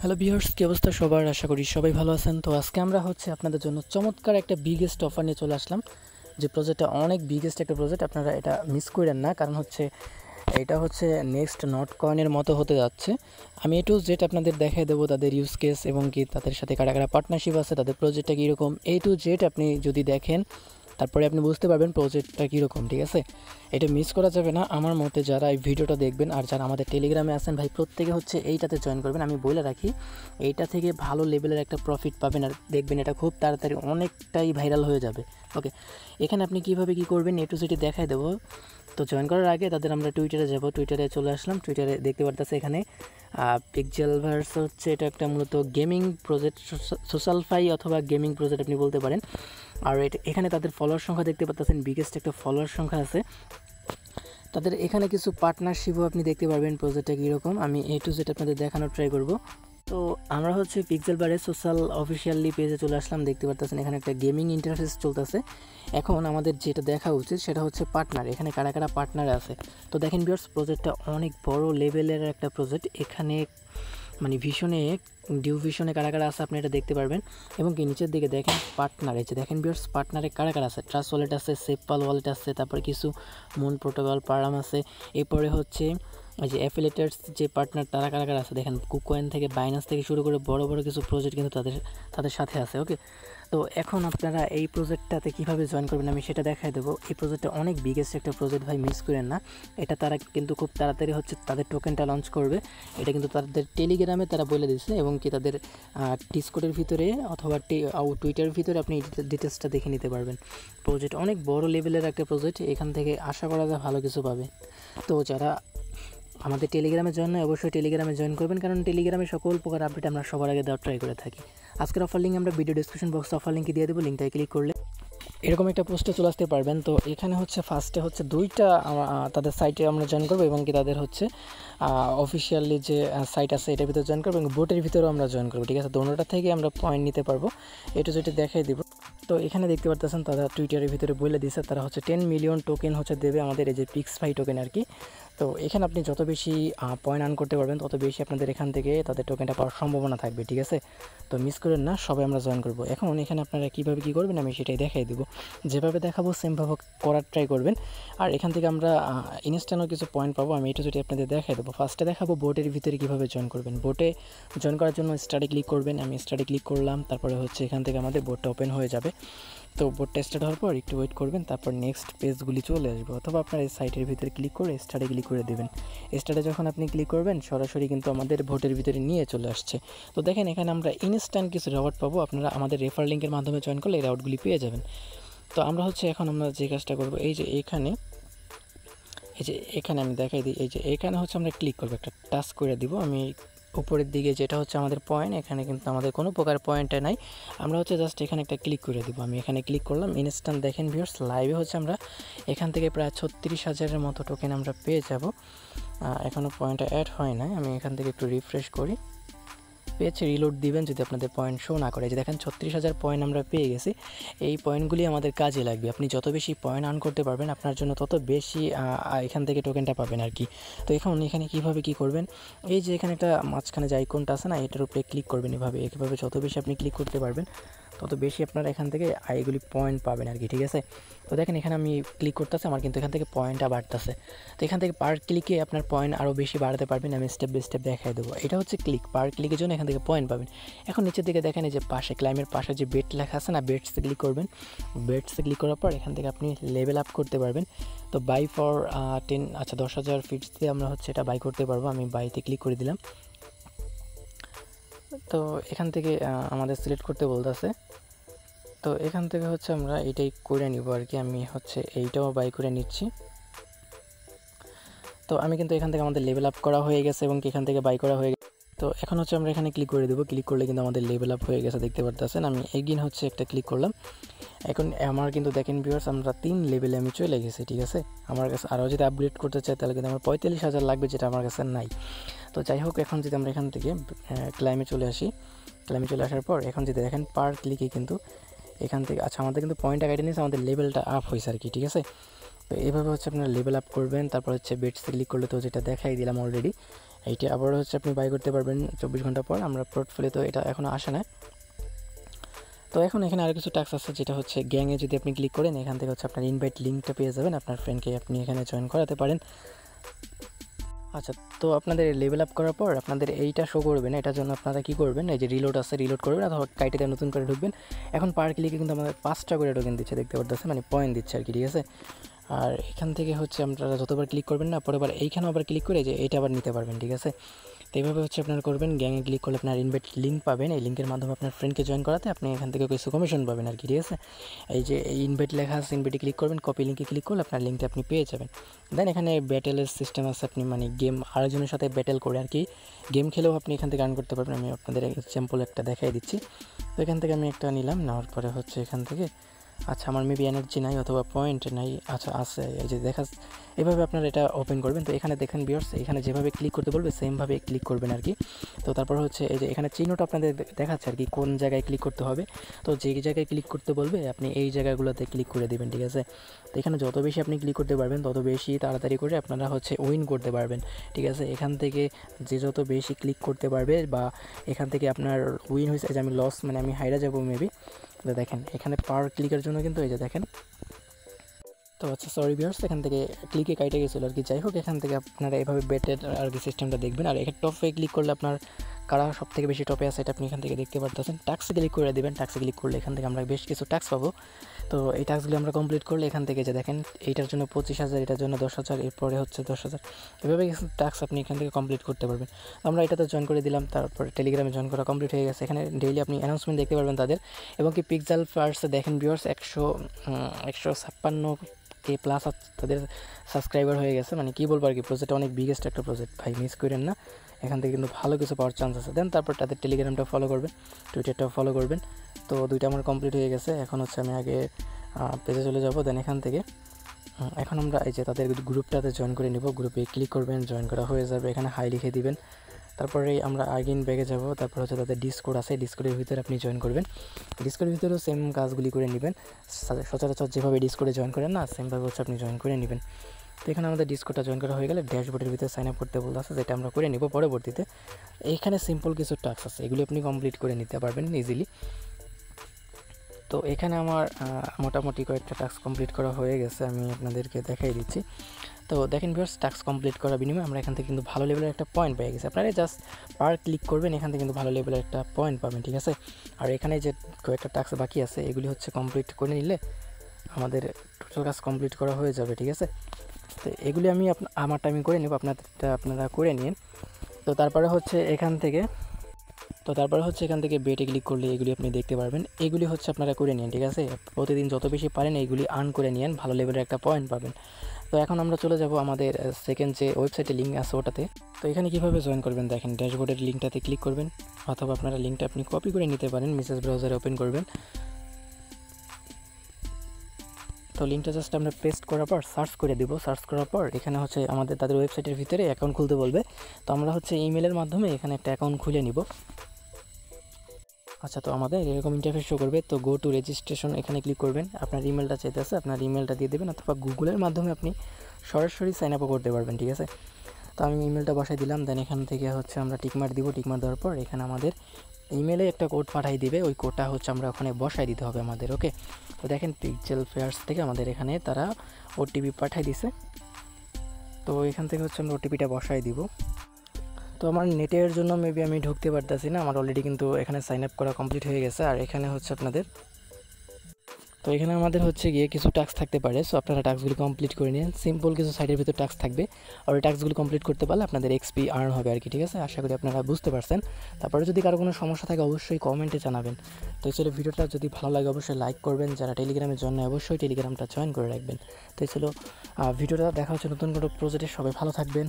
Hello viewers, কি অবস্থা সবার? আশা করি সবাই ভালো আছেন। তো আজকে আমরা আপনাদের জন্য চমৎকার একটা বিগেস্ট অফার নিয়ে চলে আসলাম। যে প্রজেক্টটা অনেক বিগেস্ট একটা প্রজেক্ট, আপনারা এটা মিস করেন না, কারণ এটা নেক্সট নট কয়েনের মতো হতে যাচ্ছে। আমি টু জেড আপনাদের দেখাই দেবো তাদের ইউজ কেস এবং কি তাদের সাথে কারা কারা পার্টনারশিপ আছে, তাদের প্রজেক্টটা কীরকম, টু জেড আপনি যদি দেখেন তারপরে আপনি বুঝতে পারবেন প্রজেক্টটা কীরকম। ঠিক আছে, এটা মিস করা যাবে না। আমার মতে যারা এই ভিডিওটা দেখবেন আর যারা আমাদের টেলিগ্রামে আছেন ভাই, প্রত্যেকে এইটাতে জয়েন করবেন। আমি বলে রাখি, এইটা থেকে ভালো লেভেলের একটা প্রফিট পাবেন আর দেখবেন এটা খুব তাড়াতাড়ি অনেকটাই ভাইরাল হয়ে যাবে। ওকে, এখানে আপনি কীভাবে কী করবেন টু জেড দেখাই দেবো। তো জয়েন করার আগে তাদের আমরা টুইটারে যাব, টুইটারে চলে আসলাম। টুইটারে দেখতে পারতেছে এখানে পিক্সেলভার্স এটা একটা মূলত গেমিং প্রজেক্ট, সোশ্যালফাই অথবা গেমিং প্রজেক্ট আপনি বলতে পারেন। আর এখানে তাদের ফলোয়ার সংখ্যা দেখতে পাচ্ছেন, বিগেস্ট একটা ফলোয়ার সংখ্যা আছে তাদের। এখানে কিছু পার্টনারশিপও আপনি দেখতে পারবেন প্রজেক্টটা কীরকম। আমি টু জেড আপনাদের দেখানোর ট্রাই করব। তো আমরা পিক্সেলভারের সোশ্যাল অফিসিয়ালি পেজে চলে আসলাম। দেখতে পাচ্ছেন এখানে একটা গেমিং ইন্টারফেস চলতেছে। এখন আমাদের যেটা দেখা উচিত সেটা পার্টনার, এখানে কারা কারা পার্টনার আছে। তো দেখেন ভিউয়ার্স, প্রজেক্টটা অনেক বড় লেভেলের একটা প্রজেক্ট। এখানে মানে ডিউ ভিশনে কারা কারা আছে আপনি এটা দেখতে পারবেন। এবং কি নিচের দিকে দেখেন পার্টনার, দেখেন ভিউয়ার্স পার্টনারে কারা কারা আছে। ট্রাস্ট ওয়ালেট আছে, সেপপাল ওয়ালেট আছে, তারপরে কিছু মুন প্রোটোকল পারাম আছে। এরপরে এই যে অ্যাফিলিয়েটার্স যে পার্টনার তারা কারা কারা আছে দেখেন। কুকয়েন থেকে বাইনান্স থেকে শুরু করে বড় বড় কিছু প্রজেক্ট কিন্তু তাদের সাথে আছে। ওকে, তো এখন আপনারা এই প্রজেক্টটাতে কীভাবে জয়েন করবেন আমি সেটা দেখাই দেবো। এই প্রজেক্টটা অনেক বিগেস্ট একটা প্রজেক্ট ভাই, মিস করেন না। এটা তারা কিন্তু খুব তাড়াতাড়ি তাদের টোকেনটা লঞ্চ করবে। এটা কিন্তু তাদের টেলিগ্রামে তারা বলে দিচ্ছে এবং কি তাদের ডিসকর্ডের ভিতরে অথবা টুইটারের ভিতরে আপনি ডিটেলসটা দেখে নিতে পারবেন। প্রজেক্ট অনেক বড় লেভেলের একটা প্রজেক্ট, এখান থেকে আশা করা যায় ভালো কিছু পাবে। তো যারা আমাদের টেলিগ্রামে জয়েন নয় অবশ্যই টেলিগ্রামে জয়েন করবেন, কারণ টেলিগ্রামে সকল প্রকার আপডেট আমরা সবার আগে দেওয়ার ট্রাই করে থাকি। আজকের অফার লিঙ্ক আমরা ভিডিও ডিসক্রিপশন বক্সে অফার লিঙ্কে দিয়ে দেবো, লিঙ্কটায় ক্লিক করলে এরকম একটা পোস্টে চলে আসতে পারবেন। তো এখানে ফার্স্টে দুইটা তাদের সাইটে আমরা জয়েন করবো এবং কি তাদের অফিসিয়ালি যে সাইট আছে এটার ভিতরে জয়েন করবো এবং বোটের ভিতরেও আমরা জয়েন করবো। ঠিক আছে, দোনোটা থেকে আমরা পয়েন্ট নিতে পারবো, এটা যেটা দেখাই দিব। তো এখানে দেখতে পারতেছেন তারা টুইটারের ভিতরে বলে দিয়েছে তারা 10 মিলিয়ন টোকেন দেবে আমাদের এই যে পিক্সফাই টোকেন আর কি। তো এখানে আপনি যত বেশি পয়েন্ট আর্ন করতে পারবেন তত বেশি আপনাদের এখান থেকে তাদের টোকেনটা পাওয়ার সম্ভাবনা থাকবে। ঠিক আছে, তো মিস করেন না, সবাই আমরা জয়েন করবো। এখন এখানে আপনারা কীভাবে কী করবেন আমি সেটাই দেখাই দেবো। যেভাবে দেখাবো সেমভাবে করার ট্রাই করবেন। আর এখান থেকে আমরা ইনস্ট্যান্টও কিছু পয়েন্ট পাবো, আমি এটা যদি আপনাদের দেখাই দেবো। ফার্স্টে দেখাবো বোটের ভিতরে কীভাবে জয়েন করবেন। বোটে জয়েন করার জন্য স্টার্টে ক্লিক করবেন, আমি স্টার্টে ক্লিক করলাম। তারপরে এখান থেকে আমাদের বোটটা ওপেন হয়ে যাবে। তো বোটটা স্টার্ট হওয়ার পর একটু ওয়েট করবেন, তারপর নেক্সট পেজগুলি চলে আসবে, অথবা আপনার এই সাইটের ভিতরে ক্লিক করে স্টার্টে ক্লিক করে দেবেন। স্টার্টে যখন আপনি ক্লিক করবেন সরাসরি কিন্তু আমাদের বোটের ভিতরে নিয়ে চলে আসছে। তো দেখেন এখানে আমরা ইনস্ট্যান্ট কিছু রিওয়ার্ড পাবো, আপনারা আমাদের রেফার লিঙ্কের মাধ্যমে জয়েন করলে এই রিওয়ার্ডগুলি পেয়ে যাবেন। তো আমরা এখন আমরা যে কাজটা করবো, এই যে এখানে আমি দেখাই দিই। এই যে এখানে আমরা ক্লিক করবো, একটা টাচ করে দিব। আমি উপরের দিকে যেটা আমাদের পয়েন্ট, এখানে কিন্তু আমাদের কোনো প্রকার পয়েন্টে নাই, আমরা জাস্ট এখানে একটা ক্লিক করে দিব। আমি এখানে ক্লিক করলাম, ইনস্ট্যান্ট দেখেন ভিউয়ার্স লাইভে আমরা এখান থেকে প্রায় 36,000-এর মতো টোকেন আমরা পেয়ে যাব। এখনও পয়েন্টটা অ্যাড হয় নাই, আমি এখান থেকে একটু রিফ্রেশ করি। পেয়েছে, রিলোড দিবেন যদি আপনাদের পয়েন্ট শো না করে। যে দেখেন 36,000 পয়েন্ট আমরা পেয়ে গেছি। এই পয়েন্টগুলি আমাদের কাজে লাগবে। আপনি যত বেশি পয়েন্ট আর্ন করতে পারবেন আপনার জন্য তত বেশি এখান থেকে টোকেনটা পাবেন আর কি। তো এখানে কীভাবে কী করবেন, এই যে এখানে একটা মাঝখানে যে আইকনটা আছে না, এটার উপরে ক্লিক করবেন। এভাবে যত বেশি আপনি ক্লিক করতে পারবেন তত বেশি আপনারা এখান থেকে এইগুলি পয়েন্ট পাবেন আর কি। ঠিক আছে, তো দেখেন এখানে আমি ক্লিক করতেছি, আমার কিন্তু এখান থেকে পয়েন্টটা বাড়তেছে। তো এখান থেকে পার ক্লিকে আপনার পয়েন্ট আরও বেশি বাড়াতে পারবেন। আমি স্টেপ বাই স্টেপ দেখাই দেবো। এটা ক্লিক, পার ক্লিকের জন্য এখান থেকে পয়েন্ট পাবেন। এখন নিচের দিকে দেখেন এই যে পাশে ক্লাইমের পাশে যে বেট লেখা আছে না, বেটসে ক্লিক করবেন। বেটসে ক্লিক করার পর এখান থেকে আপনি লেভেল আপ করতে পারবেন। তো বাই ফর 10,000 ফিটস দিয়ে আমরা এটা বাই করতে পারবো। আমি বাইতে ক্লিক করে দিলাম। তো এখান থেকে আমাদের সিলেক্ট করতে বলতেছে। তো এখান থেকে আমরা এটাই করে নিব আর কি। আমি এইটাও বাই করে নিচ্ছি। তো আমি কিন্তু এখান থেকে আমাদের লেভেল আপ করা হয়ে গেছে এবং এখান থেকে বাই করা হয়ে গেছে। তো এখন আমরা এখানে ক্লিক করে দেবো। ক্লিক করলে কিন্তু আমাদের লেভেল আপ হয়ে গেছে, দেখতে পারতেছেন। আমি এগিন একটা ক্লিক করলাম। এখন আমার কিন্তু দেখেন ভিউয়ার্স আমরা 3 লেভেলে আমি চলে গেছি। ঠিক আছে, আমার কাছে আরও যদি আপগ্রেড করতে চাই তাহলে কিন্তু আমার 45,000 লাগবে, যেটা আমার কাছে নাই। তো যাই হোক, এখন যদি আমরা এখান থেকে ক্লাইমে চলে আসি, ক্লাইমে চলে আসার পর এখন যদি দেখেন পার ক্লিকে কিন্তু এখান থেকে আমাদের কিন্তু পয়েন্টটা কেটে নিয়েছে, আমাদের লেভেলটা আপ হয়েছে আর কি। ঠিক আছে, তো এইভাবে আপনারা লেভেল আপ করবেন। তারপর বেটসে ক্লিক করলে তো যেটা দেখাই দিলাম অলরেডি। এইটা আবারও হচ্ছে আপনি বাই করতে পারবেন 24 ঘন্টা পর। আমরা পোর্টফোলিও তো এটা এখনও আসে না। তো এখন এখানে আরও কিছু টাস্ক আছে, যেটা হচ্ছে গ্যাংয়ে যদি আপনি ক্লিক করেন এখান থেকে হচ্ছে আপনার ইনভাইট লিঙ্কটা পেয়ে যাবেন, আপনার ফ্রেন্ডকে আপনি এখানে জয়েন করাতে পারেন। আচ্ছা, তো আপনাদের লেভেল আপ করার পর আপনাদের এইটা শো করবে না, এটার জন্য আপনারা কী করবেন, এই যে রিলোড আছে রিলোড করবেন অথবা কাইটেটা নতুন করে ঢুকবেন। এখন পার ক্লিকে কিন্তু আমাদের 5টা করে টোকেন দিচ্ছে, দেখতে পারতেছে, মানে পয়েন্ট দিচ্ছে আর কি, ঠিক আছে। আর এখান থেকে হচ্ছে আপনারা যতবার ক্লিক করবেন না, পরের বার এইখানেও আবার ক্লিক করে যে এটা আবার নিতে পারবেন, ঠিক আছে। তো এইভাবে হচ্ছে আপনারা করবেন। গ্যাংয়ে ক্লিক করলে আপনার ইনভাইট লিঙ্ক পাবেন, এই লিঙ্কের মাধ্যমে আপনার ফ্রেন্ডকে জয়েন করাতে আপনি এখান থেকে কিছু কমিশন পাবেন আর কি, ঠিক আছে। এই যে এই ইনভাইট লেখা আছে, ইনভাইটে ক্লিক করবেন, কপি লিঙ্কে ক্লিক করলে আপনার লিঙ্কটা আপনি পেয়ে যাবেন। দেন এখানে ব্যাটেলের সিস্টেম আছে, আপনি মানে গেম আরেকজনের সাথে ব্যাটেল করে আর কি গেম খেলেও আপনি এখান থেকে আর্ন করতে পারবেন। আমি আপনাদের স্যাম্পল একটা দেখাই দিচ্ছি। তো এখান থেকে আমি একটা নিলাম, নেওয়ার পরে হচ্ছে এখান থেকে আচ্ছা আমার মেবি এনার্জি নাই অথবা পয়েন্ট নাই, আচ্ছা আছে, এই যে দেখা, এভাবে আপনারা এটা ওপেন করবেন। তো এখানে দেখেন ভিউয়ার্স, এখানে যেভাবে ক্লিক করতে বলবে সেমভাবে ক্লিক করবেন আর কি। তো তারপর হচ্ছে এই যে এখানে চিহ্নটা আপনাদের দেখাচ্ছে আর কি কোন জায়গায় ক্লিক করতে হবে। তো যে জায়গায় ক্লিক করতে বলবে আপনি এই জায়গাগুলোতে ক্লিক করে দেবেন, ঠিক আছে। তো এখানে যত বেশি আপনি ক্লিক করতে পারবেন তত বেশি তাড়াতাড়ি করে আপনারা হচ্ছে উইন করতে পারবেন, ঠিক আছে। এখান থেকে যে যত বেশি ক্লিক করতে পারবে বা এখান থেকে আপনার উইন হয়েছে, যে আমি লস মানে আমি হাইরা যাবো মেবি। তো দেখেন এখানে পার ক্লিকের জন্য কিন্তু এই যে দেখেন, তো আচ্ছা সরি ভিউয়ার্স, এখান থেকে ক্লিকে কাইটে গেছিলো আর কি। যাই হোক, এখান থেকে আপনারা এভাবে বেটের আর কি সিস্টেমটা দেখবেন। আর এখানে টপে ক্লিক করলে আপনার কারা সব থেকে বেশি টপে আছে এটা আপনি এখান থেকে দেখতে পারতেছেন। টাস্কে ক্লিক করে দেবেন, টাস্কে ক্লিক করলে এখান থেকে আমরা বেশ কিছু টাস্ক পাবো। তো এই টাস্কগুলো আমরা কমপ্লিট করলে এখান থেকে যে দেখেন এইটার জন্য 25,000, এটার জন্য 10,000, এরপরে হচ্ছে 10,000, এভাবে কিছু টাস্ক আপনি এখান থেকে কমপ্লিট করতে পারবেন। আমরা এটাতে জয়েন করে দিলাম, তারপর টেলিগ্রামে জয়েন করা কমপ্লিট হয়ে গেছে। এখানে ডেইলি আপনি অ্যানাউন্সমেন্ট দেখতে পারবেন তাদের। এবং কি পিক্সেল ফার্স্টে দেখেন ভিউয়ার্স 156K প্লাস তাদের সাবস্ক্রাইবার হয়ে গেছে, মানে কী বলবো আর কি, প্রজেক্টটা অনেক বিগেস্ট একটা প্রজেক্ট ভাই, মিস করেন না। এখান থেকে কিন্তু ভালো কিছু পাওয়ার চান্স আছে। দেন তারপর তাদের টেলিগ্রামটা ফলো করবেন, টুইটারটাও ফলো করবেন। তো দুইটা আমার কমপ্লিট হয়ে গেছে। এখন হচ্ছে আমি আগে পেজে চলে যাব। দেন এখান থেকে এখন আমরা এই যে তাদের গ্রুপটাতে জয়েন করে নিব। গ্রুপে ক্লিক করবেন, জয়েন করা হয়ে যাবে, এখানে হাই লিখে দিবেন। তারপরে আমরা আগেইন ব্যাগে যাব। তারপর হচ্ছে তাদের ডিসকোড আছে, ডিসকোডের ভিতরে আপনি জয়েন করবেন। ডিসকোডের ভিতরেও সেম কাজগুলি করে নেবেন, সচরাচর যেভাবে ডিসকোডে জয়েন করেন না সেমভাবে হচ্ছে আপনি জয়েন করে নেবেন। তো এখানে আমাদের ডিসকোডটা জয়েন করা হয়ে গেলে ড্যাশবোর্ডের ভিতরে সাইন আপ করতে বলতে আছে, যেটা আমরা করে নিব পরবর্তীতে। এইখানে সিম্পল কিছু টাস্ক আছে, এগুলি আপনি কমপ্লিট করে নিতে পারবেন ইজিলি। তো এখানে আমার মোটামুটি কয়েকটা টাস্ক কমপ্লিট করা হয়ে গেছে, আমি আপনাদেরকে দেখাই দিচ্ছি। তো দেখেন ভিউয়ার্স, টাস্ক কমপ্লিট করার বিনিময়ে আমরা এখান থেকে কিন্তু ভালো লেভেলের একটা পয়েন্ট পেয়ে গেছি। আপনারা জাস্ট পার ক্লিক করবেন, এখান থেকে কিন্তু ভালো লেভেলের একটা পয়েন্ট পাবেন, ঠিক আছে। আর এখানে যে কয়েকটা টাস্ক বাকি আছে এগুলি হচ্ছে কমপ্লিট করে নিলে আমাদের টোটাল কাজ কমপ্লিট করা হয়ে যাবে, ঠিক আছে। তো এগুলি আমি আমার টাইমিং করে নেব, আপনাদেরটা আপনারা করে নিন। তো তারপরে হচ্ছে এখান থেকে এখান থেকে বেটে ক্লিক করলে এগুলি আপনি দেখতে পারবেন। এগুলি হচ্ছে আপনারা করে নিন, ঠিক আছে। প্রতিদিন যত বেশি পারেন এইগুলি আর্ন করে নিন, ভালো লেভেলের একটা পয়েন্ট পাবেন। তো এখন আমরা চলে যাব আমাদের সেকেন্ড যে ওয়েবসাইটে লিঙ্ক আছে ওটাতে। তো এখানে কীভাবে জয়েন করবেন দেখেন, ড্যাশবোর্ডের লিঙ্কটাতে ক্লিক করবেন, অথবা আপনারা লিঙ্কটা আপনি কপি করে নিতে পারেন, মেসেজ ব্রাউজারে ওপেন করবেন। তো লিঙ্কটা জাস্ট আমরা পেস্ট করার পর সার্চ করে দিব। সার্চ করার পর এখানে হচ্ছে আমাদের তাদের ওয়েবসাইটের ভিতরে অ্যাকাউন্ট খুলতে বলবে। তো আমরা হচ্ছে ইমেলের মাধ্যমে এখানে একটা অ্যাকাউন্ট খুলে নিব। আচ্ছা, তো আমাদের এরকম ইন্টারফেস শো করবে। তো গো টু রেজিস্ট্রেশন এখানে ক্লিক করবেন, আপনার ইমেলটা চাইতেছে, আপনার ইমেলটা দিয়ে দেবেন, অথবা গুগলের মাধ্যমে আপনি সরাসরি সাইন আপও করতে পারবেন, ঠিক আছে। তো আমি ইমেলটা বসাই দিলাম। দেন এখান থেকে হচ্ছে আমরা টিকমার্ক দিব। টিকমার্ক দেওয়ার পর এখানে আমাদের ইমেলে একটা কোড পাঠাই দিবে, ওই কোডটা হচ্ছে আমরা ওখানে বসাই দিতে হবে আমাদের, ওকে। তো দেখেন পিক্সেল ফেয়ার্স থেকে আমাদের এখানে তারা ওটিপি পাঠাই দিছে। তো এখান থেকে হচ্ছে আমরা ওটিপিটা বসাই দিব। তো আমার নেটের জন্য মেবি আমি ঢুকতে পারতেছি না, আমার অলরেডি কিন্তু এখানে সাইন আপ করা কমপ্লিট হয়ে গেছে। আর এখানে হচ্ছে আপনাদের, তো এখানে আমাদের হচ্ছে গিয়ে কিছু টাস্ক থাকতে পারে, সো আপনারা টাস্কগুলি কমপ্লিট করে নিন। সিম্পল কিছু সাইডের ভিতর টাস্ক থাকবে, আর ওই টাস্কগুলি কমপ্লিট করতে পারলে আপনাদের এক্সপি আর্ন হবে আর কি, ঠিক আছে। আশা করি আপনারা বুঝতে পারছেন। তারপরে যদি কারো কোনো সমস্যা থাকে অবশ্যই কমেন্টে জানাবেন। তো এই ছিল ভিডিওটা, যদি ভালো লাগে অবশ্যই লাইক করবেন, যারা টেলিগ্রামের জন্য অবশ্যই টেলিগ্রামটা জয়েন করে রাখবেন। তো এই ছিল ভিডিওটা, দেখা হচ্ছে নতুন কোনো প্রজেক্টে, সবাই ভালো থাকবেন।